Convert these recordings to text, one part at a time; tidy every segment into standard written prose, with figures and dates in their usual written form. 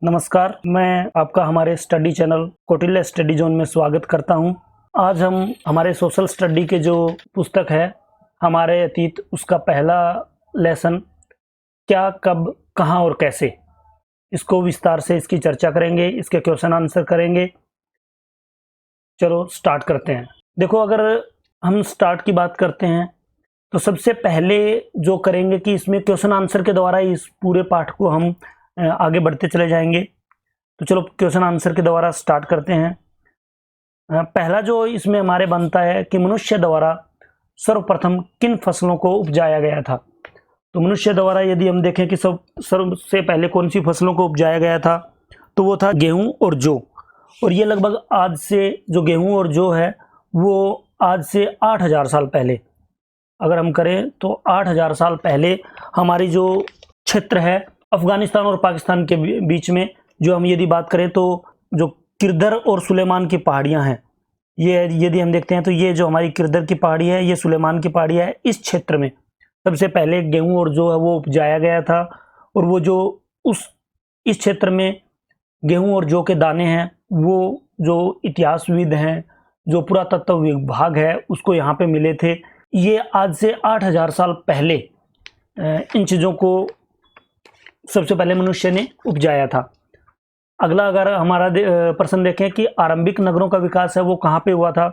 नमस्कार, मैं आपका हमारे study channel Kautilya study zone में स्वागत करता हूं। आज हम हमारे सोशल स्टडी के जो पुस्तक है हमारे अतीत, उसका पहला लेसन क्या, कब, कहां और कैसे, इसको विस्तार से इसकी चर्चा करेंगे, इसके क्वेश्चन आंसर करेंगे। चलो स्टार्ट करते हैं। देखो, अगर हम स्टार्ट की बात करते हैं तो सबसे पहले जो करेंगे कि इसमें क्वेश्चन आंसर के द्वारा इस पूरे पाठ को हम आगे बढ़ते चले जाएंगे। तो चलो क्वेश्चन आंसर के द्वारा स्टार्ट करते हैं। पहला जो इसमें हमारे बनता है कि मनुष्य द्वारा सर्वप्रथम किन फसलों को उपजाया गया था। तो मनुष्य द्वारा यदि हम देखें कि सबसे पहले कौन सी फसलों को उपजाया गया था, तो वो था गेहूं और जौ। और ये लगभग आज से जो गेहूं और जौ है वो आज से 8000 साल पहले अगर हम करें तो 8000 साल पहले हमारी जो क्षेत्र है अफगानिस्तान और पाकिस्तान के बीच में, जो हम यदि बात करें तो जो किरदर और सुलेमान की पहाड़ियां हैं, ये यदि हम देखते हैं तो ये जो हमारी किरदर की पहाड़ी है, ये सुलेमान की पहाड़ी है, इस क्षेत्र में सबसे पहले गेहूं और जो है वो उपजाया गया था। और वो जो इस क्षेत्र में गेहूं और जौ के दाने हैं, वो जो इतिहासविद हैं, जो पुरातत्व विभाग है, उसको यहाँ पे मिले थे। ये आज से 8000 साल पहले इन चीज़ों को सबसे पहले मनुष्य ने उपजाया था। अगला अगर हमारा प्रश्न देखें कि आरंभिक नगरों का विकास है वो कहाँ पे हुआ था,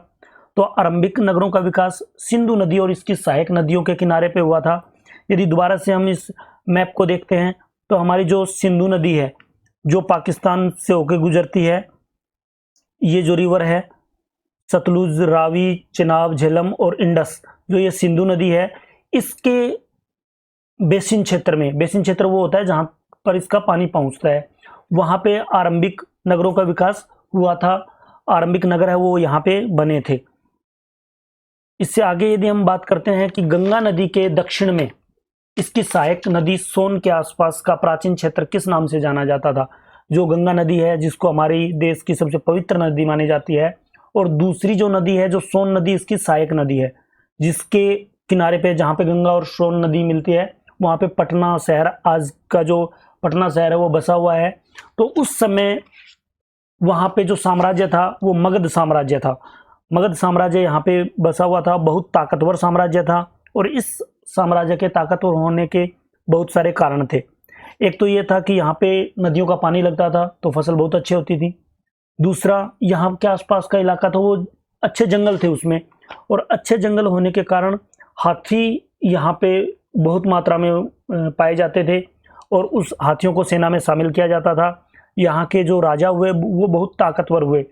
तो आरंभिक नगरों का विकास सिंधु नदी और इसकी सहायक नदियों के किनारे पे हुआ था। यदि दोबारा से हम इस मैप को देखते हैं तो हमारी जो सिंधु नदी है जो पाकिस्तान से होकर गुजरती है, ये जो रिवर है सतलुज, रावी, चिनाब, झेलम और इंडस, जो ये सिंधु नदी है, इसके बेसिन क्षेत्र में, बेसिन क्षेत्र वो होता है जहां पर इसका पानी पहुंचता है, वहां पे आरंभिक नगरों का विकास हुआ था। आरंभिक नगर है वो यहाँ पे बने थे। इससे आगे यदि हम बात करते हैं कि गंगा नदी के दक्षिण में इसकी सहायक नदी सोन के आसपास का प्राचीन क्षेत्र किस नाम से जाना जाता था। जो गंगा नदी है जिसको हमारी देश की सबसे पवित्र नदी मानी जाती है, और दूसरी जो नदी है जो सोन नदी, इसकी सहायक नदी है, जिसके किनारे पे जहाँ पे गंगा और सोन नदी मिलती है वहाँ पे पटना शहर, आज का जो पटना शहर है वो बसा हुआ है। तो उस समय वहाँ पे जो साम्राज्य था वो मगध साम्राज्य था। मगध साम्राज्य यहाँ पे बसा हुआ था, बहुत ताकतवर साम्राज्य था। और इस साम्राज्य के ताकतवर होने के बहुत सारे कारण थे। एक तो ये था कि यहाँ पे नदियों का पानी लगता था तो फसल बहुत अच्छी होती थी। दूसरा, यहाँ के आसपास का इलाका था वो अच्छे जंगल थे उसमें, और अच्छे जंगल होने के कारण हाथी यहाँ पे बहुत मात्रा में पाए जाते थे, और उस हाथियों को सेना में शामिल किया जाता था। यहाँ के जो राजा हुए वो बहुत ताकतवर हुए,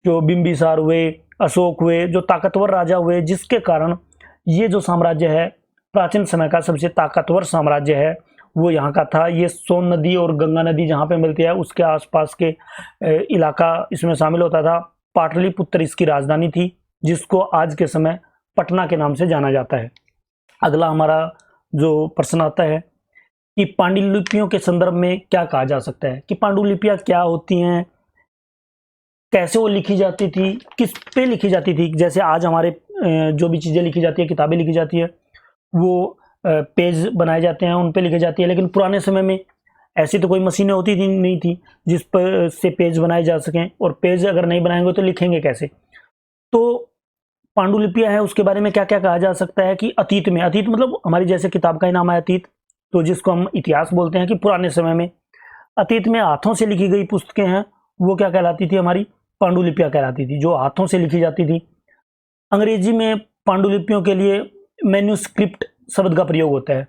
जो बिंबिसार हुए, अशोक हुए, जो ताकतवर राजा हुए, जिसके कारण ये जो साम्राज्य है प्राचीन समय का सबसे ताकतवर साम्राज्य है वो यहाँ का था। ये सोन नदी और गंगा नदी जहाँ पे मिलती है उसके आसपास के इलाका इसमें शामिल होता था। पाटलिपुत्र इसकी राजधानी थी, जिसको आज के समय पटना के नाम से जाना जाता है। अगला हमारा जो प्रश्न आता है कि पांडुलिपियों के संदर्भ में क्या कहा जा सकता है, कि पांडुलिपियां क्या होती हैं, कैसे वो लिखी जाती थी, किस पे लिखी जाती थी। जैसे आज हमारे जो भी चीज़ें लिखी जाती है, किताबें लिखी जाती है, वो पेज बनाए जाते हैं, उन पे लिखी जाती है। लेकिन पुराने समय में ऐसी तो कोई मशीनें होती थी नहीं थी जिस पर से पेज बनाए जा सकें, और पेज अगर नहीं बनाएंगे तो लिखेंगे कैसे। तो पांडुलिपियां है उसके बारे में क्या क्या कहा जा सकता है कि अतीत में, अतीत मतलब हमारी जैसे किताब का ही नाम है अतीत, तो जिसको हम इतिहास बोलते हैं, कि पुराने समय में अतीत में हाथों से लिखी गई पुस्तकें हैं वो क्या कहलाती थी, हमारी पांडुलिपियां कहलाती थी, जो हाथों से लिखी जाती थी। अंग्रेजी में पांडुलिपियों के लिए मैन्यूस्क्रिप्ट शब्द का प्रयोग होता है,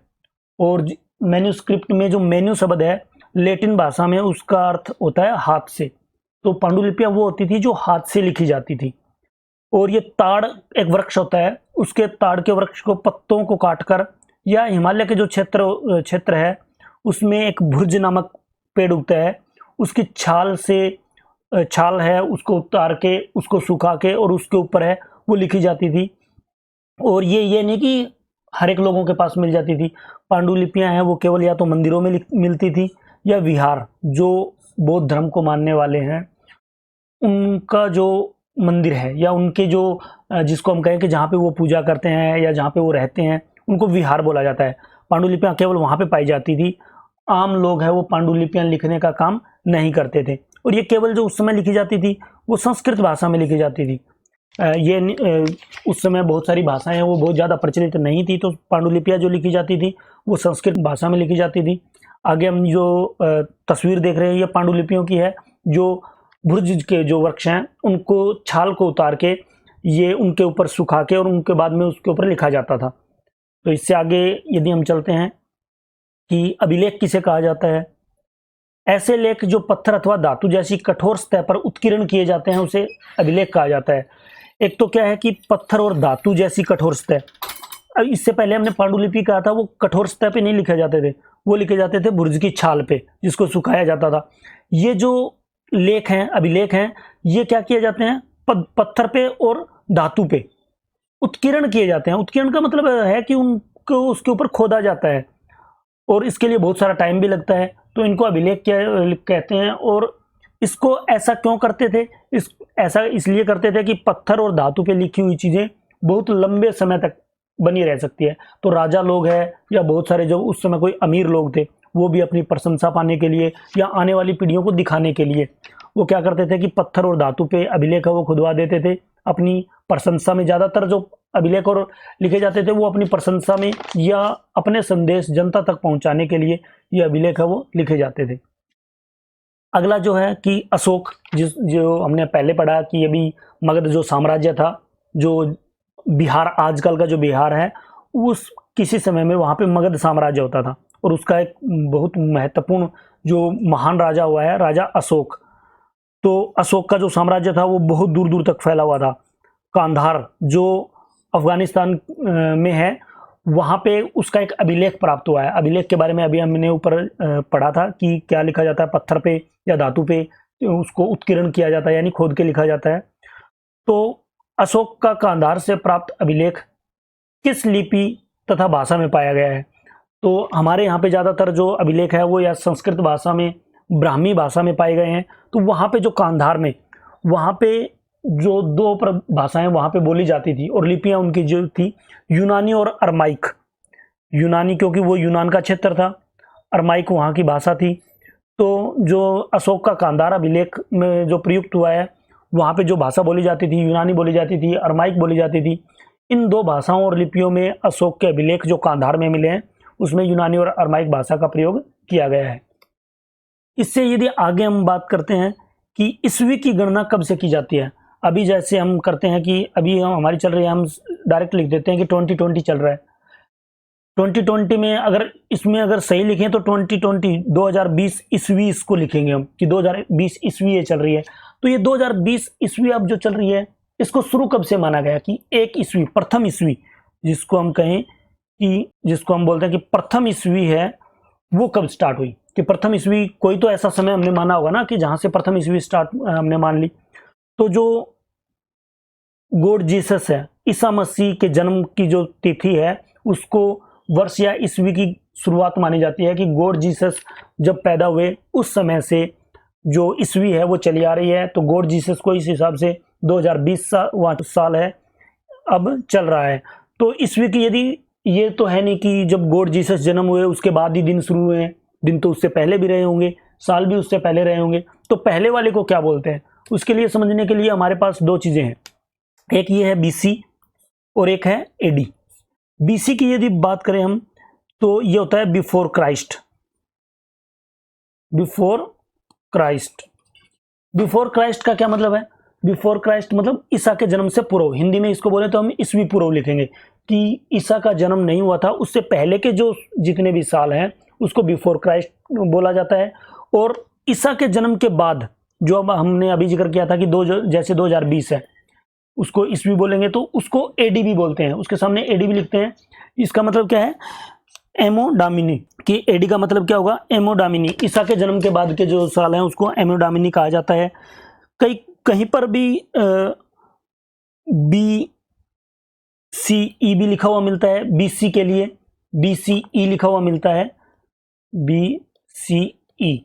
और मैन्यूस्क्रिप्ट में जो मेन्यू शब्द है लैटिन भाषा में उसका अर्थ होता है हाथ से। तो पांडुलिपियां वो होती थी जो हाथ से लिखी जाती थी। और ये ताड़ एक वृक्ष होता है, उसके ताड़ के वृक्ष को पत्तों को काटकर, या हिमालय के जो क्षेत्र है उसमें एक भुर्ज नामक पेड़ उगता है, उसकी छाल है उसको उतार के, उसको सुखा के, और उसके ऊपर है वो लिखी जाती थी। और ये नहीं कि हर एक लोगों के पास मिल जाती थी। पांडुलिपियां हैं वो केवल या तो मंदिरों में मिलती थी, या विहार, जो बौद्ध धर्म को मानने वाले हैं उनका जो मंदिर है, या उनके जो जिसको हम कहें कि जहाँ पे वो पूजा करते हैं या जहाँ पे वो रहते हैं, उनको विहार बोला जाता है। पांडुलिपियां केवल वहाँ पे पाई जाती थी। आम लोग है वो पांडुलिपियां लिखने का काम नहीं करते थे। और ये केवल जो उस समय लिखी जाती थी वो संस्कृत भाषा में लिखी जाती थी। उस समय बहुत सारी भाषाएं हैं वो बहुत ज़्यादा प्रचलित नहीं थी, तो पांडुलिपियाँ जो लिखी जाती थी वो संस्कृत भाषा में लिखी जाती थी। आगे हम जो तस्वीर देख रहे हैं ये पांडुलिपियों की है, जो भुर्ज के जो वृक्ष हैं उनको छाल को उतार के ये उनके ऊपर सुखा के और उनके बाद में उसके ऊपर लिखा जाता था। तो इससे आगे यदि हम चलते हैं कि अभिलेख किसे कहा जाता है, ऐसे लेख जो पत्थर अथवा धातु जैसी कठोर सतह पर उत्कीर्ण किए जाते हैं उसे अभिलेख कहा जाता है। एक तो क्या है कि पत्थर और धातु जैसी कठोर सतह, अब इससे पहले हमने पांडुलिपि कहा था वो कठोर सतह पे नहीं लिखे जाते थे, वो लिखे जाते थे भुर्ज की छाल पे जिसको सुखाया जाता था। ये जो लेख हैं, अभिलेख हैं, ये क्या किए जाते हैं, पत्थर पे और धातु पे उत्कीर्ण किए जाते हैं। उत्कीर्ण का मतलब है कि उनको उसके ऊपर खोदा जाता है और इसके लिए बहुत सारा टाइम भी लगता है, तो इनको अभिलेख कहते हैं। और इसको ऐसा क्यों करते थे, ऐसा इसलिए करते थे कि पत्थर और धातु पे लिखी हुई चीजें बहुत लंबे समय तक बनी रह सकती है। तो राजा लोग हैं या बहुत सारे जो उस समय कोई अमीर लोग थे वो भी अपनी प्रशंसा पाने के लिए या आने वाली पीढ़ियों को दिखाने के लिए वो क्या करते थे कि पत्थर और धातु पे अभिलेख वो खुदवा देते थे अपनी प्रशंसा में। ज़्यादातर जो अभिलेख और लिखे जाते थे वो अपनी प्रशंसा में या अपने संदेश जनता तक पहुंचाने के लिए ये अभिलेख है वो लिखे जाते थे। अगला जो है कि अशोक, जो हमने पहले पढ़ा कि अभी मगध जो साम्राज्य था, जो बिहार आजकल का जो बिहार है, उस किसी समय में वहाँ पे मगध साम्राज्य होता था और उसका एक बहुत महत्वपूर्ण जो महान राजा हुआ है राजा अशोक। तो अशोक का जो साम्राज्य था वो बहुत दूर दूर तक फैला हुआ था। कांधार जो अफगानिस्तान में है वहाँ पे उसका एक अभिलेख प्राप्त हुआ है। अभिलेख के बारे में अभी हमने ऊपर पढ़ा था कि क्या लिखा जाता है, पत्थर पे या धातु पे उसको उत्कीर्ण किया जाता है यानी खोद के लिखा जाता है। तो अशोक का कांधार से प्राप्त अभिलेख किस लिपि तथा भाषा में पाया गया है, तो हमारे यहाँ पे ज़्यादातर जो अभिलेख है वो या संस्कृत भाषा में, ब्राह्मी भाषा में पाए गए हैं। तो वहाँ पे जो कांधार में, वहाँ पे जो दो भाषाएं वहाँ पे बोली जाती थी और लिपियाँ उनकी जो थी यूनानी और अरमाइक। यूनानी क्योंकि वो यूनान का क्षेत्र था, अरमाइक वहाँ की भाषा थी। तो जो अशोक का कांधार अभिलेख में जो प्रयुक्त हुआ है वहाँ पे जो भाषा बोली जाती थी, यूनानी बोली जाती थी, अरमाइक बोली जाती थी। इन दो भाषाओं और लिपियों में अशोक के अभिलेख जो कांधार में मिले हैं उसमें यूनानी और अरमाइक भाषा का प्रयोग किया गया है। इससे यदि आगे हम बात करते हैं कि ईस्वी की गणना कब से की जाती है, अभी जैसे हम करते हैं कि अभी हमारी चल रही है, हम डायरेक्ट लिख देते हैं कि 2020 चल रहा है। 2020 में अगर इसमें अगर सही लिखें तो 2020 ईस्वी इसको लिखेंगे हम कि 2020 ईस्वी ये चल रही है। तो ये 2020 ईस्वी अब जो चल रही है इसको शुरू कब से माना गया कि एक ईस्वी, प्रथम ईस्वी जिसको हम कहें कि जिसको हम बोलते हैं कि प्रथम ईस्वी है, वो कब स्टार्ट हुई। कि प्रथम ईस्वी कोई तो ऐसा समय हमने माना होगा ना कि जहां से प्रथम ईस्वी स्टार्ट हमने मान ली। तो जो गॉड जीसस है, ईसा मसीह के जन्म की जो तिथि है उसको वर्ष या ईस्वी की शुरुआत मानी जाती है कि गॉड जीसस जब पैदा हुए उस समय से जो ईस्वी है वो चली आ रही है। तो गॉड जीसस को इस हिसाब से 2020 साल है अब चल रहा है। तो ईस्वी की यदि ये तो है नहीं कि जब गॉड जीसस जन्म हुए उसके बाद ही दिन शुरू हुए हैं, दिन तो उससे पहले भी रहे होंगे, साल भी उससे पहले रहे होंगे। तो पहले वाले को क्या बोलते हैं उसके लिए समझने के लिए हमारे पास दो चीजें हैं, एक ये है बीसी और एक है एडी। बीसी की यदि बात करें हम तो ये होता है before Christ. Before Christ, before Christ का क्या मतलब है, बिफोर क्राइस्ट मतलब ईसा के जन्म से पूर्व। हिंदी में इसको बोले तो हम ईस्वी पूर्व लिखेंगे कि ईसा का जन्म नहीं हुआ था उससे पहले के जो जितने भी साल हैं उसको बिफोर क्राइस्ट बोला जाता है। और ईसा के जन्म के बाद जो अब हमने अभी जिक्र किया था कि जैसे 2020 है उसको ईस्वी बोलेंगे तो उसको एडी भी बोलते हैं, उसके सामने एडी भी लिखते हैं। इसका मतलब क्या है, एमो डामिनी, कि एडी का मतलब क्या होगा, एमो डामिनी। ईसा के जन्म के बाद के जो साल हैं उसको एमो डामिनी कहा जाता है। कहीं पर भी बी सी ई भी लिखा हुआ मिलता है, बीसी के लिए BCE लिखा हुआ मिलता है, BCE।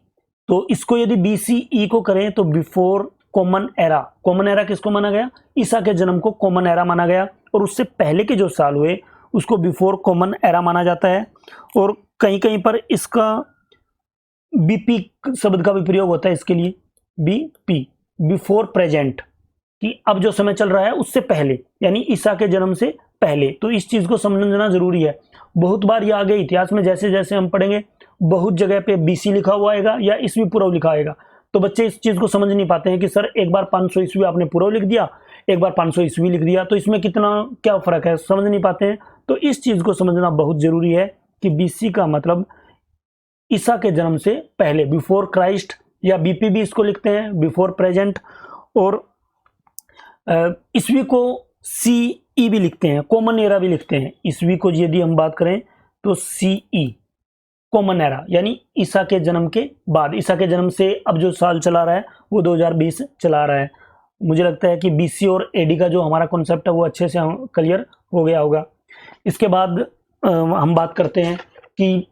तो इसको यदि BCE को करें तो before common era. Common era किसको माना गया, ईसा के जन्म को कॉमन एरा माना गया और उससे पहले के जो साल हुए उसको बिफोर कॉमन एरा माना जाता है। और कहीं कहीं पर इसका बीपी शब्द का भी प्रयोग होता है इसके लिए, बीपी, बिफोर प्रेजेंट, कि अब जो समय चल रहा है उससे पहले, यानी ईसा के जन्म से पहले। तो इस चीज को समझना जरूरी है। बहुत बार ये आगे इतिहास में जैसे जैसे हम पढ़ेंगे बहुत जगह पे बीसी लिखा हुआ आएगा या ईस्वी पूर्व लिखा आएगा, तो बच्चे इस चीज को समझ नहीं पाते हैं कि सर एक बार 500 ईस्वी आपने पूर्व लिख दिया, एक बार 500 ईस्वी लिख दिया, तो इसमें कितना क्या फर्क है, समझ नहीं पाते हैं। तो इस चीज को समझना बहुत जरूरी है कि बीसी का मतलब ईसा के जन्म से पहले, बिफोर क्राइस्ट, या बीपी भी इसको लिखते हैं, बिफोर प्रेजेंट। और ईस्वी को सीई भी लिखते हैं, कॉमन एरा भी लिखते हैं। ईस्वी को यदि हम बात करें तो सीई, कॉमन एरा, यानी ईसा के जन्म के बाद। ईसा के जन्म से अब जो साल चला रहा है वो 2020 चला रहा है। मुझे लगता है कि बीसी और एडी का जो हमारा कॉन्सेप्ट है वो अच्छे से क्लियर हो गया होगा। इसके बाद हम बात करते हैं कि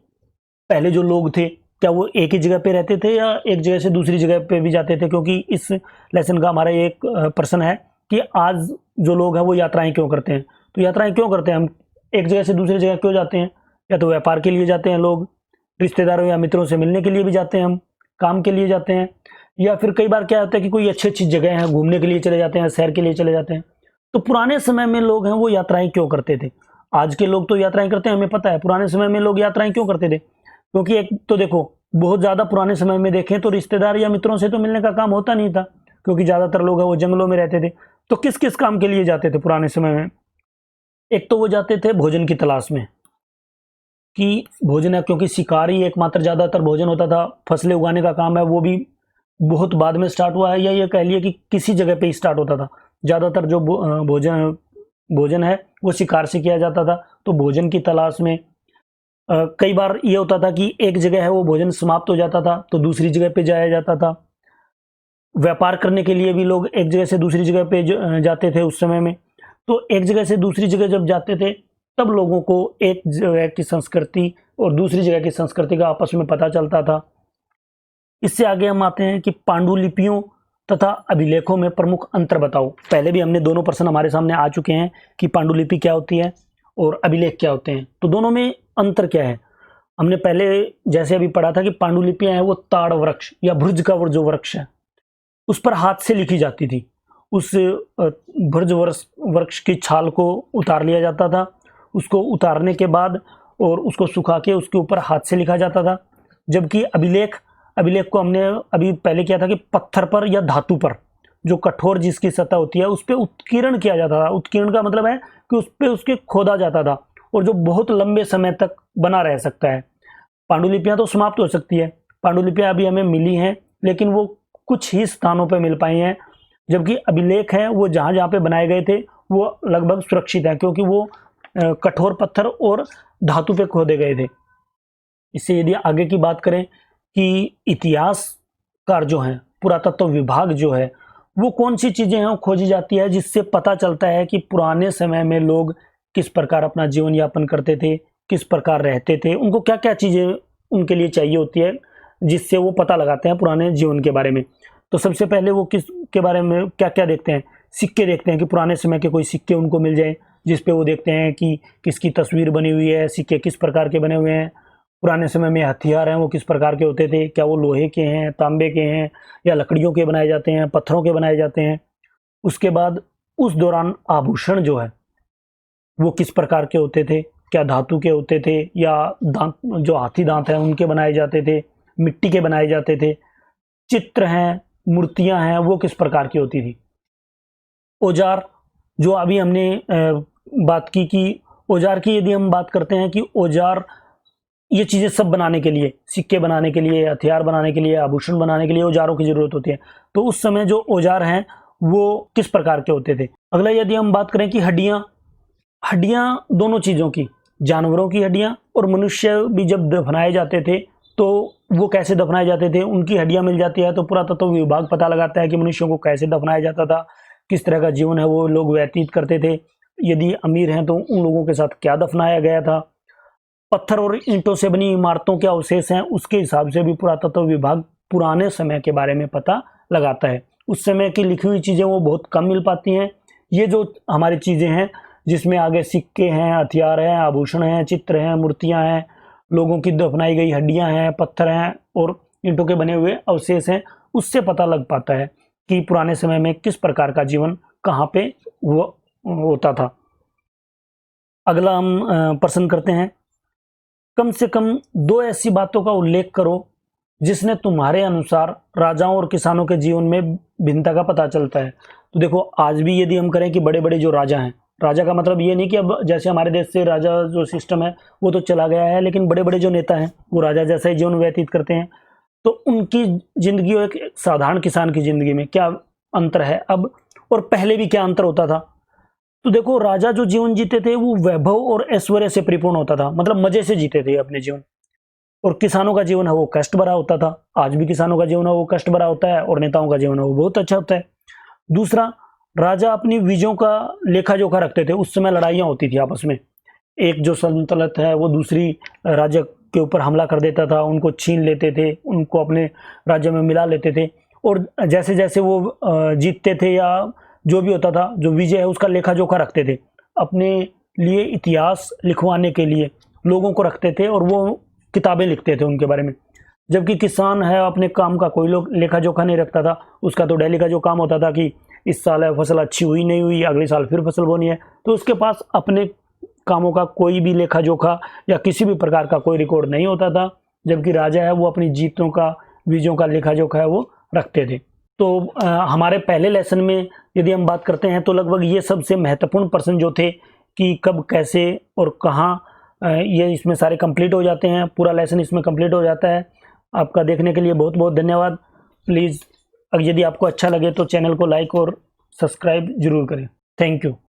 पहले जो लोग थे क्या वो एक ही जगह पे रहते थे या एक जगह से दूसरी जगह पे भी जाते थे, क्योंकि इस लेसन का हमारा एक प्रश्न है कि आज जो लोग हैं वो यात्राएं क्यों करते हैं। तो यात्राएं क्यों करते हैं, हम एक जगह से दूसरी जगह क्यों जाते हैं? या तो व्यापार के लिए जाते हैं लोग, रिश्तेदारों या मित्रों से मिलने के लिए भी जाते हैं, हम काम के लिए जाते हैं, या फिर कई बार क्या होता है कि कोई अच्छी अच्छी जगह है घूमने के लिए चले जाते हैं, सैर के लिए चले जाते हैं। तो पुराने समय में लोग हैं वो यात्राएं क्यों करते थे? आज के लोग तो यात्राएं करते हैं, हमें पता है। पुराने समय में लोग यात्राएं क्यों करते थे? क्योंकि एक तो देखो, बहुत ज्यादा पुराने समय में देखें तो रिश्तेदार या मित्रों से तो मिलने का काम होता नहीं था, क्योंकि ज्यादातर लोग हैं वो जंगलों में रहते थे। तो किस किस काम के लिए जाते थे पुराने समय में? एक तो वो जाते थे भोजन की तलाश में, कि भोजन है, क्योंकि शिकार ही एकमात्र ज्यादातर भोजन होता था। फसलें उगाने का काम है वो भी बहुत बाद में स्टार्ट हुआ है, या ये कह लिए कि किसी जगह पे ही स्टार्ट होता था। ज्यादातर जो भोजन है वो शिकार से किया जाता था। तो भोजन की तलाश में कई बार ये होता था कि एक जगह है वो भोजन समाप्त हो जाता था तो दूसरी जगह पे जाया जाता था। व्यापार करने के लिए भी लोग एक जगह से दूसरी जगह पे जाते थे उस समय में। तो एक जगह से दूसरी जगह जब जाते थे तब लोगों को एक जगह की संस्कृति और दूसरी जगह की संस्कृति का आपस में पता चलता था। इससे आगे हम आते हैं कि पांडुलिपियों तथा अभिलेखों में प्रमुख अंतर बताओ। पहले भी हमने दोनों प्रश्न हमारे सामने आ चुके हैं कि पांडुलिपि क्या होती है और अभिलेख क्या होते हैं, तो दोनों में अंतर क्या है। हमने पहले जैसे अभी पढ़ा था कि पांडुलिपियां हैं वो ताड़ वृक्ष या भुर्ज का जो वृक्ष है उस पर हाथ से लिखी जाती थी। उस भुर्ज वृक्ष की छाल को उतार लिया जाता था, उसको उतारने के बाद और उसको सुखा के उसके ऊपर हाथ से लिखा जाता था। जबकि अभिलेख को हमने अभी पहले किया था कि पत्थर पर या धातु पर, जो कठोर जिसकी सतह होती है उस पर उत्कीर्ण किया जाता था। उत्कीर्ण का मतलब है कि उस पर उसके खोदा जाता था और जो बहुत लंबे समय तक बना रह सकता है। पांडुलिपियां तो समाप्त हो सकती है, पांडुलिपियां अभी हमें मिली हैं लेकिन वो कुछ ही स्थानों पर मिल पाई हैं। जबकि अभिलेख है वो जहां जहां पे बनाए गए थे वो लगभग सुरक्षित है, क्योंकि वो कठोर पत्थर और धातु पे खोदे गए थे। इससे यदि आगे की बात करें कि इतिहासकार जो हैं, पुरातत्व विभाग जो है, वो कौन सी चीजें हैं खोजी जाती है जिससे पता चलता है कि पुराने समय में लोग किस प्रकार अपना जीवन यापन करते थे, किस प्रकार रहते थे, उनको क्या क्या चीजें उनके लिए चाहिए होती है, जिससे वो पता लगाते हैं पुराने जीवन के बारे में। तो सबसे पहले वो किस के बारे में क्या क्या देखते हैं? सिक्के देखते हैं कि पुराने समय के कोई सिक्के उनको मिल जाए जिसपे वो देखते हैं कि किसकी तस्वीर बनी हुई है, सिक्के किस प्रकार के बने हुए हैं। पुराने समय में हथियार हैं वो किस प्रकार के होते थे, क्या वो लोहे के हैं, तांबे के हैं, या लकड़ियों के बनाए जाते हैं, पत्थरों के बनाए जाते हैं। उसके बाद उस दौरान आभूषण जो है वो किस प्रकार के होते थे, क्या धातु के होते थे या दांत, जो हाथी दांत हैं उनके बनाए जाते थे, मिट्टी के बनाए जाते थे। चित्र हैं, मूर्तियां हैं, वो किस प्रकार की होती थी। औजार, जो अभी हमने बात की कि औजार की यदि हम बात करते हैं कि औजार ये चीजें सब बनाने के लिए, सिक्के बनाने के लिए, हथियार बनाने के लिए, आभूषण बनाने के लिए औजारों की जरूरत होती है। तो उस समय जो औजार हैं वो किस प्रकार के होते थे। अगला यदि हम बात करें कि हड्डियां दोनों चीजों की, जानवरों की हड्डियां और मनुष्य भी जब दफनाए जाते थे तो वो कैसे दफनाए जाते थे, उनकी हड्डियां मिल जाती है तो पुरातत्व विभाग पता लगाता है कि मनुष्यों को कैसे दफनाया जाता था, किस तरह का जीवन है वो लोग व्यतीत करते थे, यदि अमीर हैं तो उन लोगों के साथ क्या दफनाया गया था। पत्थर और ईंटों से बनी इमारतों के अवशेष हैं उसके हिसाब से भी पुरातत्व विभाग पुराने समय के बारे में पता लगाता है। उस समय की लिखी हुई चीजें वो बहुत कम मिल पाती हैं। ये जो हमारी चीजें हैं जिसमें आगे सिक्के हैं, हथियार हैं, आभूषण हैं, चित्र हैं, मूर्तियां हैं, लोगों की दफनाई गई हड्डियां हैं, पत्थर हैं और ईंटों के बने हुए अवशेष हैं, उससे पता लग पाता है कि पुराने समय में किस प्रकार का जीवन कहाँ पे होता था। अगला हम प्रश्न करते हैं, कम से कम 2 ऐसी बातों का उल्लेख करो जिसने तुम्हारे अनुसार राजाओं और किसानों के जीवन में भिन्नता का पता चलता है। तो देखो, आज भी यदि हम करें कि बड़े बड़े जो राजा हैं, राजा का मतलब ये नहीं कि अब जैसे हमारे देश से राजा जो सिस्टम है वो तो चला गया है, लेकिन बड़े बड़े जो नेता हैं वो राजा जैसा ही जीवन व्यतीत करते हैं। तो उनकी जिंदगी और एक साधारण किसान की जिंदगी में क्या अंतर है अब, और पहले भी क्या अंतर होता था। तो देखो, राजा जो जीवन जीते थे वो वैभव और ऐश्वर्य से परिपूर्ण होता था, मतलब मजे से जीते थे अपने जीवन। और किसानों का जीवन है वो कष्ट भरा होता था, आज भी किसानों का जीवन है वो कष्ट भरा होता है, और नेताओं का जीवन है वो बहुत अच्छा होता है। दूसरा, राजा अपनी विजयों का लेखा जोखा रखते थे। उस समय लड़ाइयाँ होती थी आपस में, एक जो सल्तनत है वो दूसरी राज्य के ऊपर हमला कर देता था, उनको छीन लेते थे, उनको अपने राज्य में मिला लेते थे, और जैसे जैसे वो जीतते थे या जो भी होता था, जो विजय है उसका लेखा जोखा रखते थे, अपने लिए इतिहास लिखवाने के लिए लोगों को रखते थे, और वो किताबें लिखते थे उनके बारे में। जबकि किसान है अपने काम का कोई लोग लेखा जोखा नहीं रखता था, उसका तो डेली का जो काम होता था कि इस साल फसल अच्छी हुई नहीं हुई, अगले साल फिर फसल बोनी है, तो उसके पास अपने कामों का कोई भी लेखा जोखा या किसी भी प्रकार का कोई रिकॉर्ड नहीं होता था। जबकि राजा है वो अपनी जीतों का, विजयों का लेखा जोखा है वो रखते थे। तो हमारे पहले लेसन में यदि हम बात करते हैं तो लगभग ये सबसे महत्वपूर्ण प्रश्न जो थे कि कब, कैसे और कहाँ, ये इसमें सारे कंप्लीट हो जाते हैं, पूरा लेसन इसमें कंप्लीट हो जाता है। आपका देखने के लिए बहुत बहुत धन्यवाद। प्लीज़ यदि आपको अच्छा लगे तो चैनल को लाइक और सब्सक्राइब जरूर करें। Thank you.